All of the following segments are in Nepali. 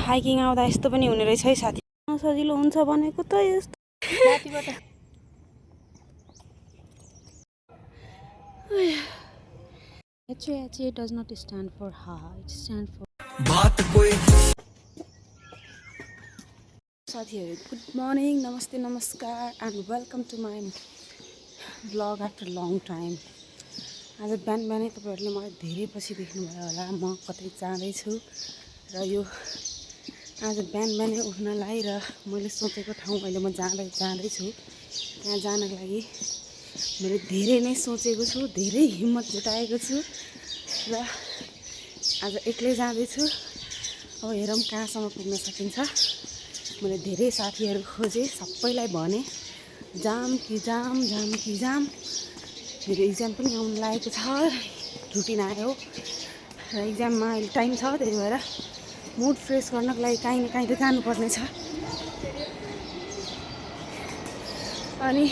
हाइकिङ आउँदा यस्तो पनि हुने रहेछ है साथी। सजिलो हुन्छ भनेको त यस्तो साथीबाट। HA does not stand for ha, it stands for बात कोई। साथीहरु गुड मर्निङ, नमस्ते, नमस्कार and welcome to my vlog after long time. आज बिहान बिहानै तपाईहरुले मलाई धेरै पछि देख्नुभयो होला। म कतै जाँदैछु र यो आज बिहान बिहानै उठ्नलाई र मैले सोचेको ठाउँ अहिले म जाँदैछु। त्यहाँ जानका लागि मैले धेरै नै सोचेको छु, धेरै हिम्मत जुटाएको छु र आज एक्लै जाँदैछु। अब हेरौँ कहाँसम्म पुग्न सकिन्छ। मैले धेरै साथीहरू खोजेँ, सबैलाई भने जाम कि जाम, जाम कि जाम। मेरो इक्जाम पनि आउनु लागेको छ, रुटिन आयो र इक्जाममा अहिले टाइम छ, त्यही भएर मुड फ्रेस गर्नको लागि काहीँ न काहीँ त जानुपर्ने छ। अनि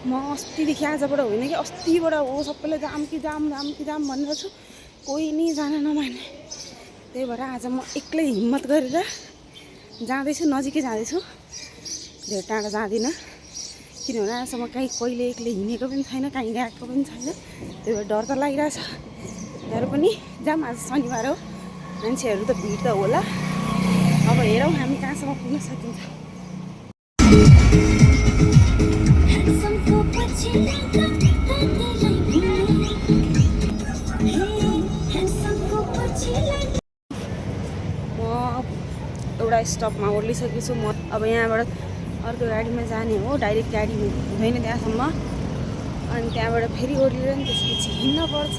म अस्तिदेखि आजबाट होइन कि अस्तिबाट हो सबैलाई जाम कि जाम, जाम कि जाम भनेर छु, कोही नि जान नमान्ने। त्यही भएर आज म एक्लै हिम्मत गरेर जाँदैछु, नजिकै जाँदैछु, धेरै टाढा जाँदिनँ। किनभने आजसम्म कहीँ कहिले एक्लै हिँडेको पनि छैन, कहीँ गएको पनि छैन, त्यही भएर डर त लागिरहेछ। तर पनि जाम, आज शनिबार हो, मान्छेहरू त भिड त होला। अब हेरौँ हामी कहाँसम्म पुग्न सकिन्छ। एउटा स्टपमा ओर्लिसकेको छु म। अब यहाँबाट अर्को गाडीमा जाने हो, डाइरेक्ट गाडी हुँदैन त्यहाँसम्म। अनि त्यहाँबाट फेरि ओर्लिएर नि त्यसपछि हिँड्न पर्छ।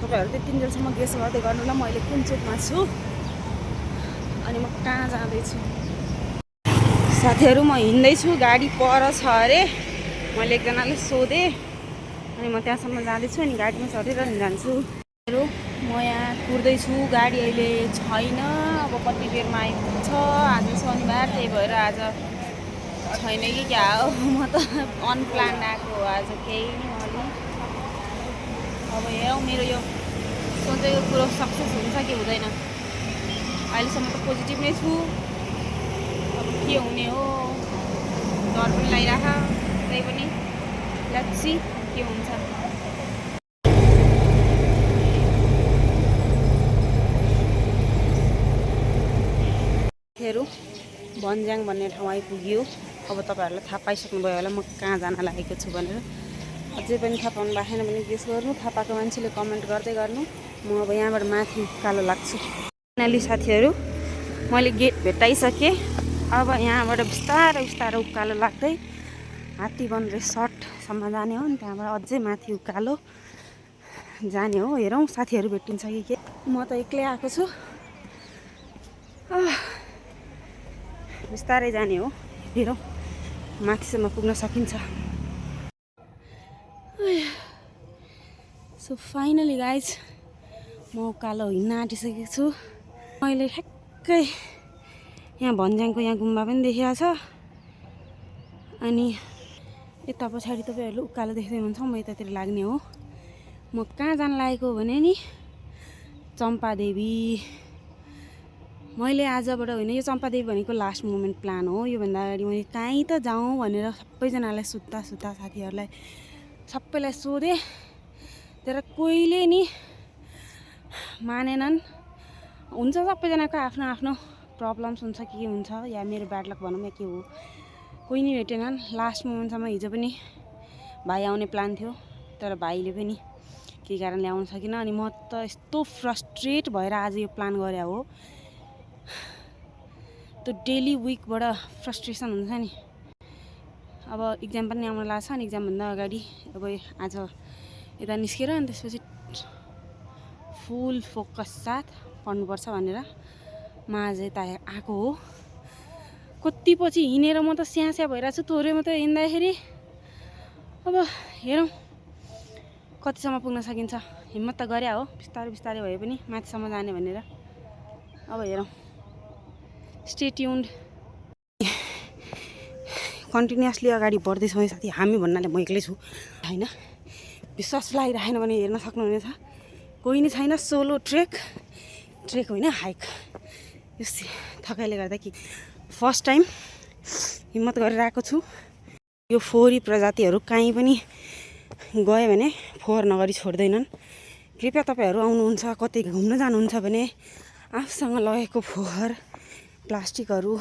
तपाईँहरू त्यतिन्जेलसम्म गेस गर्दै गर्नु ल म अहिले कुन चोकमा छु अनि म कहाँ जाँदैछु। साथीहरू म हिँड्दैछु, गाडी पर छ अरे, मैले एकजनाले सोधेँ अनि म त्यहाँसम्म जाँदैछु। अनि गाडीमा चढेर जान्छु। म यहाँ कुर्दैछु, गाडी अहिले छैन। अब कति बेरमा आइपुग्छ। आज शनिबार, त्यही भएर आज छैन कि क्या हो। म त अनप्लान आएको हो आज, केही नि भन्नु। अब हेरौँ मेरो यो सोचेको कुरो सक्सेस हुन्छ कि हुँदैन। अहिलेसम्म त पोजिटिभ नै छु, अब के हुने हो डर पनि लागिरहेको। त्यही पनि लेट्स सी के हुन्छ। भन्ज्याङ भन्ने ठाउँ आइपुग्यो। अब तपाईँहरूलाई थाहा पाइसक्नुभयो होला म कहाँ जान लागेको छु भनेर। अझै पनि थाहा पाउनु भएको छैन भने गेस गर्नु, थाहा पाएको मान्छेले कमेन्ट गर्दै गर्नु। म अब यहाँबाट माथि उकालो लाग्छु। फाइनली साथीहरू मैले गेट भेटाइसकेँ। अब यहाँबाट बिस्तारै बिस्तारै उकालो लाग्दै हात्तीवन रिसोर्टसम्म जाने हो। अनि त्यहाँबाट अझै माथि उकालो जाने हो। हेरौँ साथीहरू भेटिन्छ कि के। म त एक्लै आएको छु, बिस्तारै जाने हो। हेरौँ माथिसम्म पुग्न सकिन्छ। सो फाइनली गाइज म उकालो हिँड्न आँटिसकेको छु। मैले ठ्याक्कै यहाँ भन्ज्याङको यहाँ गुम्बा पनि देखिएको छ। अनि यता पछाडि तपाईँहरूले उकालो देख्दै हुनुहुन्छ, म यतातिर लाग्ने हो। म कहाँ जान लागेको भने नि चम्पादेवी। मैले आजबाट होइन, यो चम्पादेवी भनेको लास्ट मोमेन्ट प्लान हो। योभन्दा अगाडि मैले कहीँ त जाउँ भनेर सबैजनालाई सुत्ता साथीहरूलाई सबैलाई सोधेँ, तर कोहीले नि मानेनन्। हुन्छ सबैजनाको आफ्नो आफ्नो प्रब्लम्स हुन्छ, के हुन्छ, या मेरो ब्याड लक भनौँ या के हो, कोही नि भेटेनन् लास्ट मोमेन्टसम्म। हिजो पनि भाइ आउने प्लान थियो, तर भाइले पनि केही कारणले आउन सकिनँ। अनि म त यस्तो फ्रस्ट्रेट भएर आज यो प्लान गरे हो। त्यो डेली विकबाट फ्रस्ट्रेसन हुन्छ नि। अब इक्जाम पनि आउन लाग्छ नि, इक्जामभन्दा अगाडि अब आज यता निस्केर अनि त्यसपछि फुल फोकस साथ पढ्नुपर्छ भनेर म आज यता आएको हो। कति पछि हिँडेर म त स्यास्या भइरहेको छु। थोरै मात्रै हिँड्दाखेरि अब हेरौँ कतिसम्म पुग्न सकिन्छ। हिम्मत त गरे हो, बिस्तारै बिस्तारै भए पनि माथिसम्म जाने भनेर। अब हेरौँ, स्टे ट्युन्ड। कन्टिन्युसली अगाडि बढ्दैछौँ है साथी। हामी भन्नाले म एक्लै छु होइन, विश्वास लागिरहेन भने हेर्न सक्नुहुनेछ, कोही नै छैन। सोलो ट्रेक ट्रेक होइन हाइक। यो थकाइले गर्दा कि फर्स्ट टाइम हिम्मत गरेर आएको छु। यो फोहोरी प्रजातिहरू कहीँ पनि गयो भने फोहोर नगरी छोड्दैनन्। कृपया तपाईँहरू आउनुहुन्छ कतै घुम्न जानुहुन्छ भने आफूसँग लगेको फोहोर प्लास्टिकहरू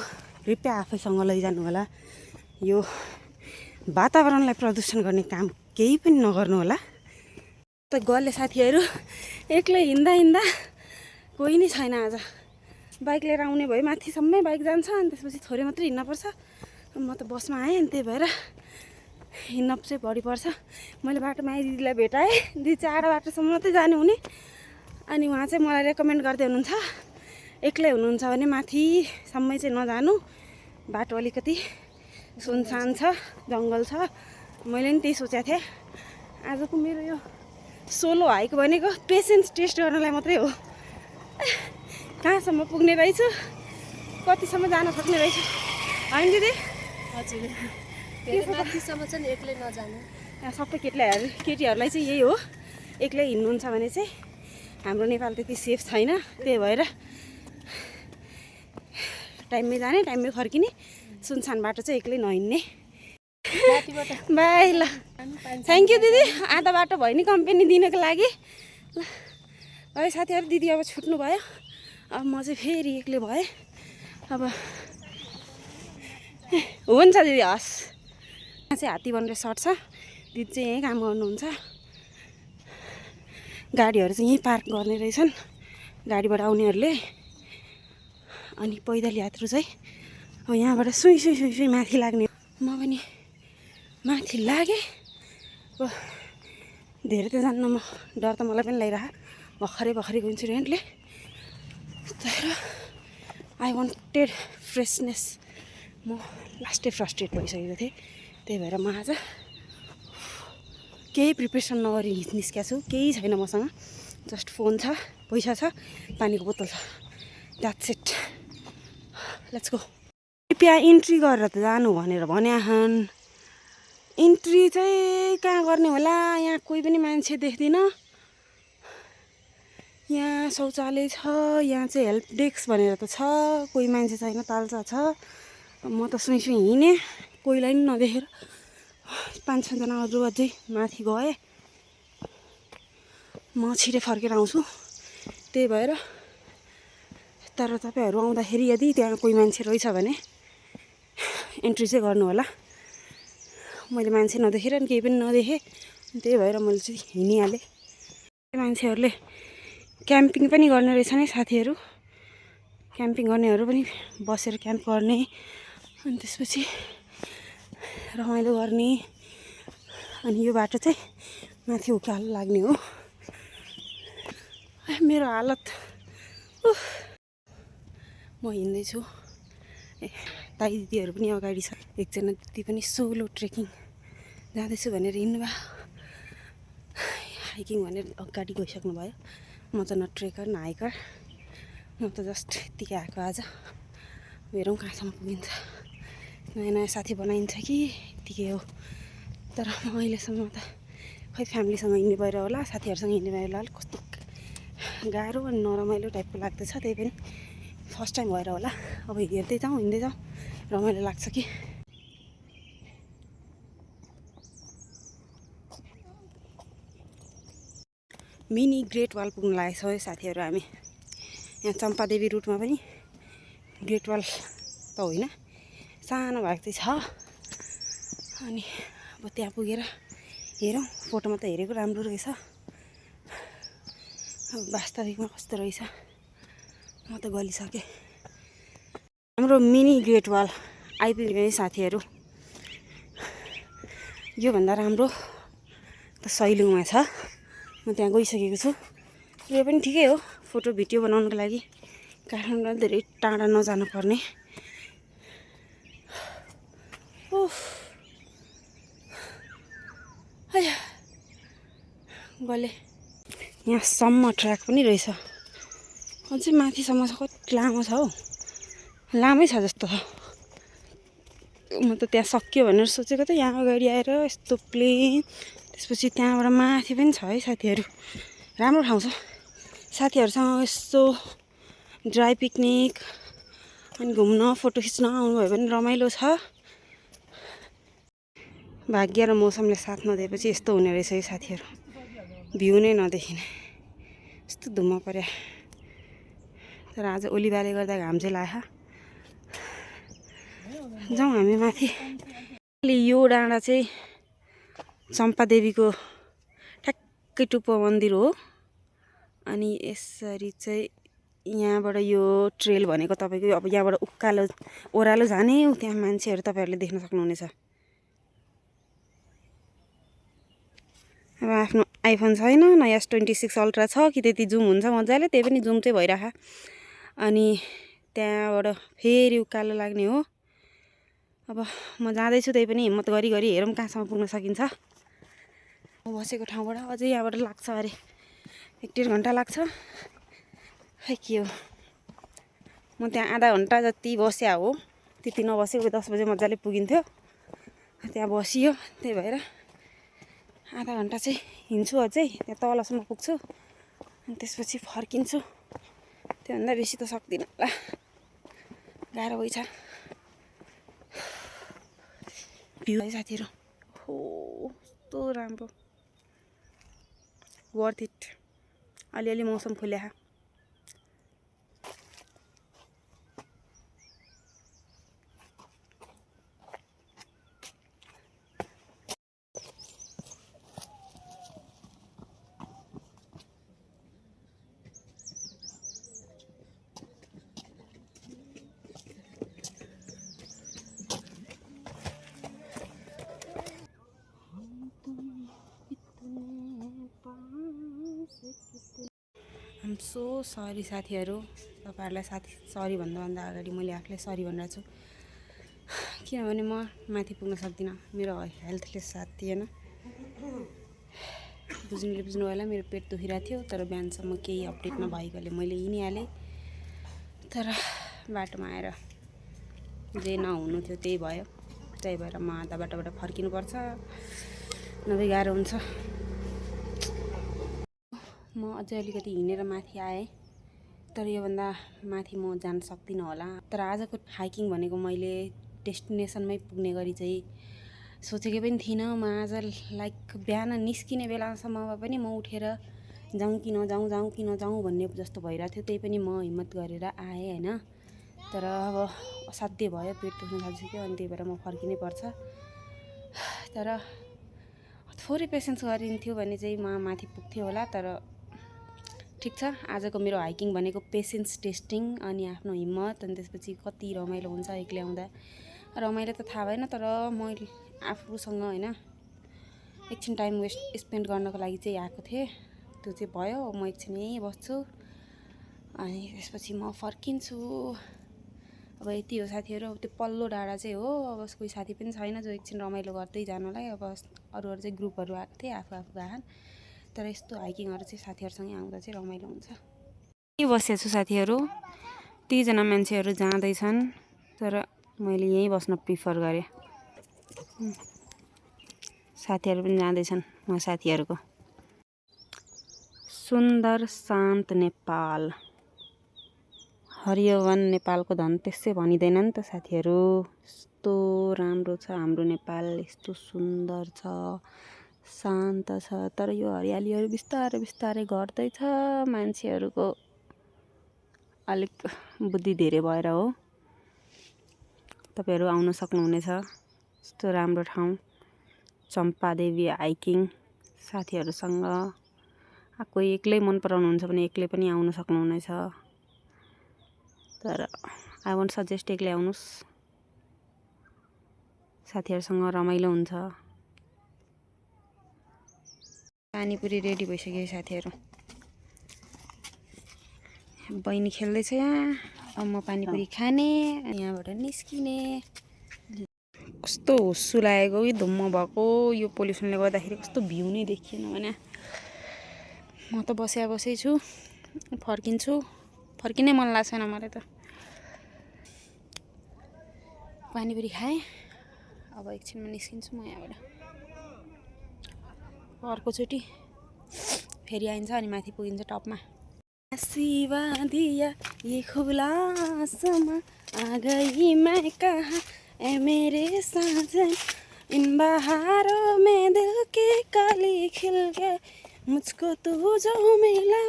कृपया आफैसँग लैजानु होला। यो वातावरणलाई प्रदूषण गर्ने काम केही पनि नगर्नु होला। त गले साथीहरू एक्लै हिँड्दा कोही नै छैन आज। बाइक लिएर आउने भए माथिसम्मै बाइक जान्छ अनि त्यसपछि थोरै मात्रै हिँड्नुपर्छ। म त बसमा आएँ अनि त्यही भएर हिँड्न चाहिँ बढी पर्छ। मैले बाटोमा आइ दिदीलाई भेटाएँ। दिदी चाहिँ आधा बाटोसम्म मात्रै जाने हुने अनि उहाँ चाहिँ मलाई रेकमेन्ड गर्दै हुनुहुन्छ एक्लै हुनुहुन्छ भने माथिसम्मै चाहिँ नजानु, बाटो अलिकति सुनसान छ, जङ्गल छ। मैले पनि त्यही सोचेको थिएँ। आजको मेरो यो सोलो हाइक भनेको पेसेन्स टेस्ट गर्नलाई मात्रै हो। कहाँसम्म पुग्ने रहेछु, कतिसम्म जान सक्ने रहेछु, होइन दिदी? हजुर, माथिसम्म चाहिँ एक्लै नजानु। सबै केटीहरूलाई चाहिँ यही हो, एक्लै हिँड्नुहुन्छ भने चाहिँ हाम्रो नेपाल त्यति सेफ छैन। त्यही भएर टाइममै जाने, टाइममै फर्किने, सुनसान बाटो चाहिँ एक्लै नहिँड्ने। बाई ल, थ्याङ्क यू दिदी। आधा बाटो भयो नि कम्पनी दिनको लागि। ल है साथीहरू, दिदी अब छुट्नु भयो। अब म चाहिँ फेरि एक्लै भएँ। अब हुन्छ दिदी, हस्। यहाँ चाहिँ हात्ती बन रिसोर्ट छ। दिदी चाहिँ यहीँ काम गर्नुहुन्छ। गाडीहरू चाहिँ यहीँ पार्क गर्ने रहेछन् गाडीबाट आउनेहरूले। अनि पैदल यात्रु चाहिँ अब यहाँबाट सुई माथि लाग्ने। म पनि माथि लागेँ। अब धेरै त जान्न म, डर त मलाई पनि लागिरह भर्खरैको इन्सिडेन्टले। तर आई वान्टेड फ्रेसनेस। म लास्टै फ्रस्ट्रेट भइसकेको थिएँ। त्यही भएर म आज केही प्रिपरेसन नगरी निस्किएको छु। केही छैन मसँग, जस्ट फोन छ, पैसा छ, पानीको बोतल छ, द्याट्स इट। Let's go. कृपया इन्ट्री गरेर त जानु भनेर भने हन्। इन्ट्री चाहिँ कहाँ गर्ने होला? यहाँ कोही पनि मान्छे देख्दिनँ। यहाँ शौचालय छ, यहाँ चाहिँ हेल्प डेस्क भनेर त छ, कोही मान्छे छैन, तालचा छ। म त सुई हिँडेँ, कोहीलाई पनि नदेखेर 5-6 जना अरू अझै माथि गएँ। म छिटै फर्केर आउँछु। त्यही भएर तर तपाईँहरू आउँदाखेरि यदि त्यहाँ कोही मान्छे रहेछ भने इन्ट्री चाहिँ गर्नु होला। मैले मान्छे नदेखेर नि केही पनि नदेखेँ, त्यही भएर मैले चाहिँ हिँडिहालेँ। मान्छेहरूले क्याम्पिङ पनि गर्ने रहेछ नि साथीहरू। क्याम्पिङ गर्नेहरू पनि बसेर क्याम्प गर्ने, अनि त्यसपछि रमाइलो गर्ने। अनि यो बाटो चाहिँ माथि उकालो लाग्ने हो। मेरो हालत, म हिँड्दैछु। दाइ दिदीहरू पनि अगाडि छ। एकजना दिदी पनि सोलो ट्रेकिङ जाँदैछु भनेर हिँड्नुभयो। हाइकिङ भनेर अगाडि गइसक्नु भयो। म त न ट्रेकर न हाइकर, म त जस्ट यत्तिकै आएको आज। हेरौँ कहाँसम्म पुगिन्छ। नयाँ साथी बनाइन्छ कि यत्तिकै हो। तर म अहिलेसम्म त खै फ्यामिलीसँग हिँड्ने भएर होला, साथीहरूसँग हिँड्ने भएर होला, कस्तो गाह्रो अनि नरमाइलो टाइपको लाग्दैछ। त्यही पनि फर्स्ट टाइम भएर होला। अब हिँड्दै जाउँ रमाइलो लाग्छ कि। मिनी ग्रेट वाल पुग्न लागेको छौँ है साथीहरू हामी। यहाँ चम्पादेवी रुटमा पनि ग्रेट वाल त होइन, सानो भएको चाहिँ छ। अनि अब त्यहाँ पुगेर हेरौँ। फोटोमा त हेरेको राम्रो रहेछ, अब वास्तविकमा कस्तो रहेछ म त गलिसकेँ। हाम्रो मिनी ग्रेट वाल आइपुग्यो है साथीहरू। योभन्दा राम्रो त सैलुङमा छ। म त्यहाँ गइसकेको छु। यो पनि ठिकै हो फोटो भिडियो बनाउनुको लागि। काठमाडौँ धेरै टाढा नजानु पर्ने। गले यहाँसम्म ट्र्याक पनि रहेछ, अझै माथिसम्म छ। कति लामो छ हौ, लामै छ जस्तो छ। म त त्यहाँ सक्यो भनेर सोचेको त। यहाँ अगाडि आएर यस्तो प्लेन, त्यसपछि त्यहाँबाट माथि पनि छ है साथीहरू। राम्रो ठाउँ छ। साथीहरूसँग यस्तो ड्राई पिकनिक अनि घुम्न फोटो खिच्न आउनुभयो भने रमाइलो छ। भाग्य र मौसमले साथ नदिएपछि यस्तो हुने रहेछ है साथीहरू, भ्यू नै नदेखिने यस्तो धुम्म पर्यो। तर आज ओलीबाले गर्दा घाम चाहिँ लाग्यो। जाउँ हामी माथि। यो डाँडा चाहिँ चम्पादेवीको ठ्याक्कै टुप्पो मन्दिर हो। अनि यसरी चाहिँ यहाँबाट यो ट्रेल भनेको तपाईँको अब यहाँबाट उकालो ओह्रालो जाने त्यहाँ मान्छेहरू तपाईँहरूले देख्न सक्नुहुनेछ। अब आफ्नो आइफोन छैन, न S26 अल्ट्रा छ कि त्यति जुम हुन्छ मजाले, त्यही पनि जुम चाहिँ भइरहेको। अनि त्यहाँबाट फेरि उकालो लाग्ने हो। अब म जाँदैछु, त्यही पनि हिम्मत गरी हेरौँ कहाँसम्म पुग्न सकिन्छ। म बसेको ठाउँबाट अझै यहाँबाट लाग्छ अरे 1-1.5 घन्टा लाग्छ। खै के हो, म त्यहाँ आधा घन्टा जति बस्या हो, त्यति नबसेको 10 बजे मजाले पुगिन्थ्यो। त्यहाँ बसियो, त्यही भएर आधा घन्टा चाहिँ हिँड्छु अझै, त्यहाँ तलसम्म पुग्छु अनि त्यसपछि फर्किन्छु। त्योभन्दा बेसी त सक्दिनँ होला, गाह्रो भइछ। भ्यू है साथीहरू, हो कस्तो राम्रो, वर्थ इट। अलिअलि मौसम खुल्या। आम सो सरी साथीहरू, तपाईँहरूलाई सरी भन्दा अगाडि मैले आफूलाई सरी भनिरहेको छु। किनभने म माथि पुग्न सक्दिनँ, मेरो हेल्थले साथ दिएन। बुझ्नुले बुझ्नु होला, मेरो पेट दुखिरहेको थियो। तर बिहानसम्म केही अपडेट नभएकोले मैले हिँडिहालेँ। तर बाटोमा आएर जे नहुनु थियो त्यही भयो। त्यही भएर म आधा बाटोबाट फर्किनुपर्छ, नभए गाह्रो हुन्छ। म अझै अलिकति हिँडेर माथि आएँ, तर योभन्दा माथि म जान सक्दिनँ होला। तर आजको हाइकिङ भनेको मैले डेस्टिनेसनमै पुग्ने गरी चाहिँ सोचेकै पनि थिइनँ। म आज बिहान निस्किने बेलासम्ममा पनि म उठेर जाउँ कि नजाउँ भन्ने जस्तो भइरहेको थियो। त्यही पनि म हिम्मत गरेर आएँ होइन। तर अब असाध्य भयो, पेट दुख्न थालिसक्यो, अनि त्यही भएर म फर्किनै पर्छ। तर थोरै पेसेन्स गरिन्थ्यो भने चाहिँ म माथि पुग्थ्यो होला। तर ठिक छ, आजको मेरो हाइकिङ भनेको पेसेन्स टेस्टिङ अनि आफ्नो हिम्मत, अनि त्यसपछि कति रमाइलो हुन्छ एक्लै आउँदा। रमाइलो त थाहा भएन, तर मैले आफूसँग होइन एकछिन टाइम स्पेन्ड गर्नको लागि चाहिँ आएको थिएँ। त्यो चाहिँ भयो। म एकछिन यहीँ बस्छु अनि त्यसपछि म फर्किन्छु। अब यति हो साथीहरू। अब त्यो पल्लो डाँडा चाहिँ हो। अब कोही साथी पनि छैन जो एकछिन रमाइलो गर्दै जानुलाई। अब अरू चाहिँ ग्रुपहरू आएको थिए, आफू गएन। तर यस्तो हाइकिङहरू चाहिँ साथीहरूसँगै आउँदा चाहिँ रमाइलो हुन्छ। यहीँ बसेको छु साथीहरू, 3जना मान्छेहरू जाँदैछन्, तर मैले यहीँ बस्न प्रिफर गरेँ। साथीहरू पनि जाँदैछन्, म साथीहरूको। सुन्दर शान्त नेपाल, हरियो वन नेपालको धन त्यसै भनिँदैन नि त साथीहरू। यस्तो राम्रो छ हाम्रो नेपाल, यस्तो सुन्दर छ, शान्त छ। तर यो हरियालीहरू बिस्तारै घट्दैछ। मान्छेहरूको अलिक बुद्धि धेरै भएर हो। तपाईँहरू आउन सक्नुहुनेछ। यस्तो राम्रो ठाउँ चम्पादेवी हाइकिङ साथीहरूसँग। कोही एक्लै मन पराउनुहुन्छ भने एक्लै पनि आउन सक्नुहुनेछ। तर आई वन्ट सजेस्ट एक्लै आउनुहोस्, साथीहरूसँग रमाइलो हुन्छ। पानीपुरी रेडी भइसक्यो साथीहरू। बहिनी खेल्दैछ यहाँ, अब म पानीपुरी खाने, यहाँबाट निस्किने। कस्तो हुस्सु लागेको कि धुम्म भएको, यो पोल्युसनले गर्दाखेरि कस्तो भ्यू नै देखिएन भने। म त बसै छु, फर्किनै मन लाग्छ छैन मलाई त। पानीपुरी खाएँ, अब एकछिनमा निस्किन्छु म यहाँबाट। अर्कोचोटि फेरि आइन्छ अनि माथि पुगिन्छ टपमा। सिवा दिया ये खुला आसमां आ गई मैं कहाँ ए मेरे साजन इन बहारों में दिल की कली खिल गए मुझको तू जो मिला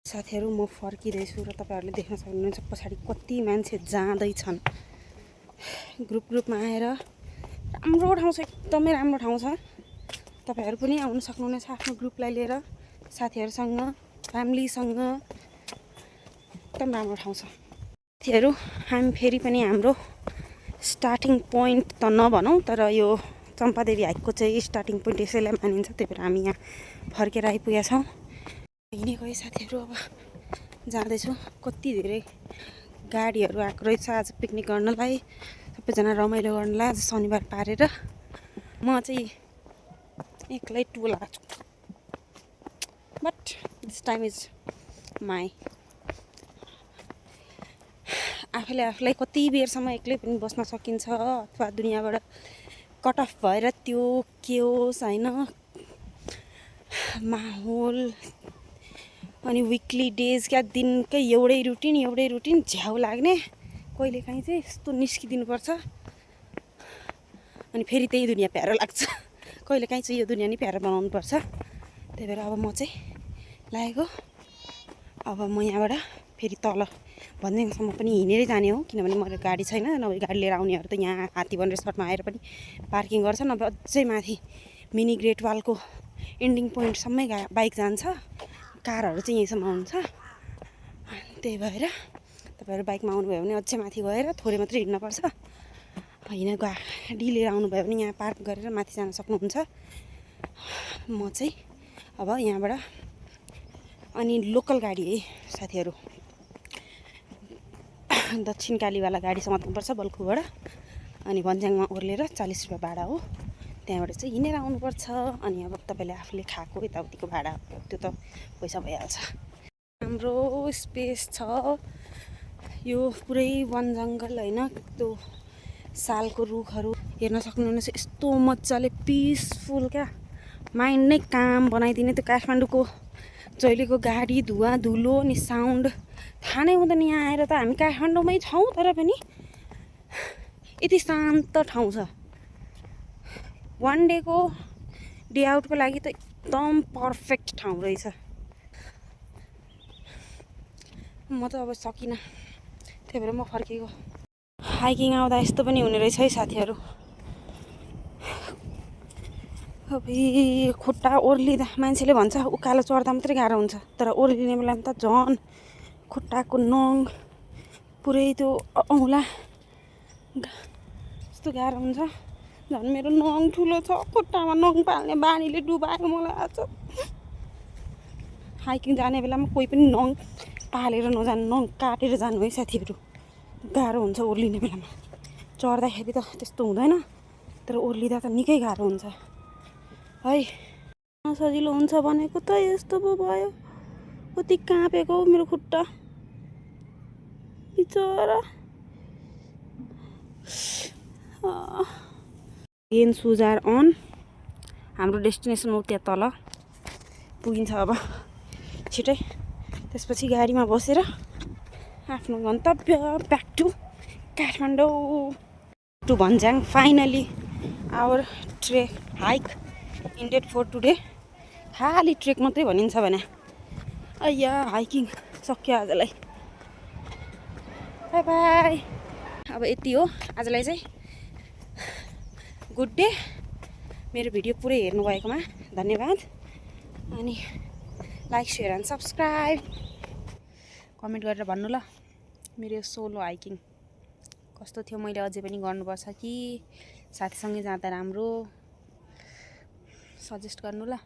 साथीहरू म फर्किँदैछु र तपाईँहरूले देख्न सक्नुहुन्छ पछाडि कति मान्छे जाँदैछन् ग्रुपमा आएर राम्रो ठाउँ छ एकदमै राम्रो ठाउँ छ तपाईँहरू पनि आउन सक्नुहुनेछ आफ्नो ग्रुपलाई लिएर साथीहरूसँग फ्यामिलीसँग एकदम राम्रो ठाउँ छ साथीहरू हामी फेरि पनि हाम्रो स्टार्टिङ पोइन्ट त नभनौँ तर यो चम्पादेवी हाइकको चाहिँ स्टार्टिङ पोइन्ट यसैलाई मानिन्छ त्यही भएर हामी यहाँ फर्केर आइपुगेका छौँ हिँडेको है साथीहरू अब जाँदैछु कति धेरै गाडीहरू आएको रहेछ आज पिकनिक गर्नलाई सबैजना रमाइलो गर्नलाई आज शनिबार पारेर म चाहिँ एक्लै टुल आएको छु but this time is my आफूलाई कति बेरसम्म एक्लै पनि बस्न सकिन्छ अथवा दुनियाँबाट कट अफ भएर त्यो के होस् होइन माहौल अनि विकली डेज क्या दिनकै एउटै रुटिन झ्याउ लाग्ने कहिलेकाहीँ चाहिँ यस्तो निस्किदिनुपर्छ अनि फेरि त्यही दुनियाँ प्यारो लाग्छ कहिलेकाहीँ चाहिँ यो दुनियाँ नै प्यारो बनाउनुपर्छ त्यही भएर अब म चाहिँ लागेको अब म यहाँबाट फेरि तल भन्ज्याङसम्म पनि हिँडेरै जाने हो किनभने मेरो गाडी छैन नभए गाडी लिएर आउनेहरू त यहाँ हात्तीवन रिसोर्टमा आएर पनि पार्किङ गर्छ नभए अझै माथि मिनी ग्रेट वालको एन्डिङ पोइन्टसम्मै बाइक जान्छ कारहरू चाहिँ यहीँसम्म आउँछ त्यही भएर तपाईँहरू बाइकमा आउनुभयो भने अझै माथि गएर थोरै मात्रै हिँड्नुपर्छ गाडी लिएर आउनुभयो भने यहाँ पार्क गरेर माथि जान सक्नुहुन्छ म चाहिँ अब यहाँबाट अनि लोकल गाडी है साथीहरू दक्षिण कालीवाला गाडी समात्नुपर्छ बल्खुबाट अनि भन्ज्याङमा ओर्लेर 40 रुपियाँ भाडा हो त्यहाँबाट चाहिँ हिँडेर आउनुपर्छ अनि अब तपाईँले आफूले खाएको यताउतिको भाडा त्यो त पैसा भइहाल्छ हाम्रो स्पेस छ यो पुरै वन जङ्गल होइन त्यो सालको रुखहरू हेर्न सक्नुहुनेछ यस्तो मजाले पिसफुल क्या माइन्ड नै काम बनाइदिने त्यो काठमाडौँको जहिलेको गाडी धुवा धुलो अनि साउन्ड थाहा नै हुँदैन यहाँ आएर त हामी काठमाडौँमै छौँ तर पनि यति शान्त ठाउँ छ वान डेको डे आउटको लागि त एकदम पर्फेक्ट ठाउँ रहेछ म त अब सकिनँ त्यही भएर म फर्केको हाइकिङ आउँदा यस्तो पनि हुने रहेछ है साथीहरू अब खुट्टा ओर्लिँदा मान्छेले भन्छ उकालो चढ्दा मात्रै गाह्रो हुन्छ तर ओर्लिने बेलामा त झन् खुट्टाको नङ पुरै त्यो औँला यस्तो गाह्रो हुन्छ झन् मेरो नङ ठुलो छ खुट्टामा नङ पाल्ने बानीले डुबायो मलाई आज हाइकिङ जाने बेलामा कोही पनि नङ पालेर नजानु नङ काटेर जानु है साथीहरू गाह्रो हुन्छ ओर्लिने बेलामा चढ्दाखेरि त त्यस्तो हुँदैन तर ओर्लिँदा त निकै गाह्रो हुन्छ है सजिलो हुन्छ भनेको त यस्तो पो भयो कति काँपेको मेरो खुट्टा बिचरा गेन सुजार अन हाम्रो डेस्टिनेसन हो त्यहाँ तल पुगिन्छ अब छिटै त्यसपछि गाडीमा बसेर आफ्नो गन्तव्य back to Kathmandu to Bhanjyang finally our trek hike ended for today खाली ट्रेक मात्रै भनिन्छ भने अय्या हाइकिङ सक्यो आजलाई बाई बाई अब यति हो आजलाई चाहिँ गुड डे मेरो भिडियो पुरै हेर्नुभएकोमा धन्यवाद अनि like share and subscribe comment गरेर भन्नु ल मेरो सोलो हाइकिङ कस्तो थियो मैले अझै पनि गर्नुपर्छ कि साथीसँगै जाँदा राम्रो सजेस्ट गर्नु ल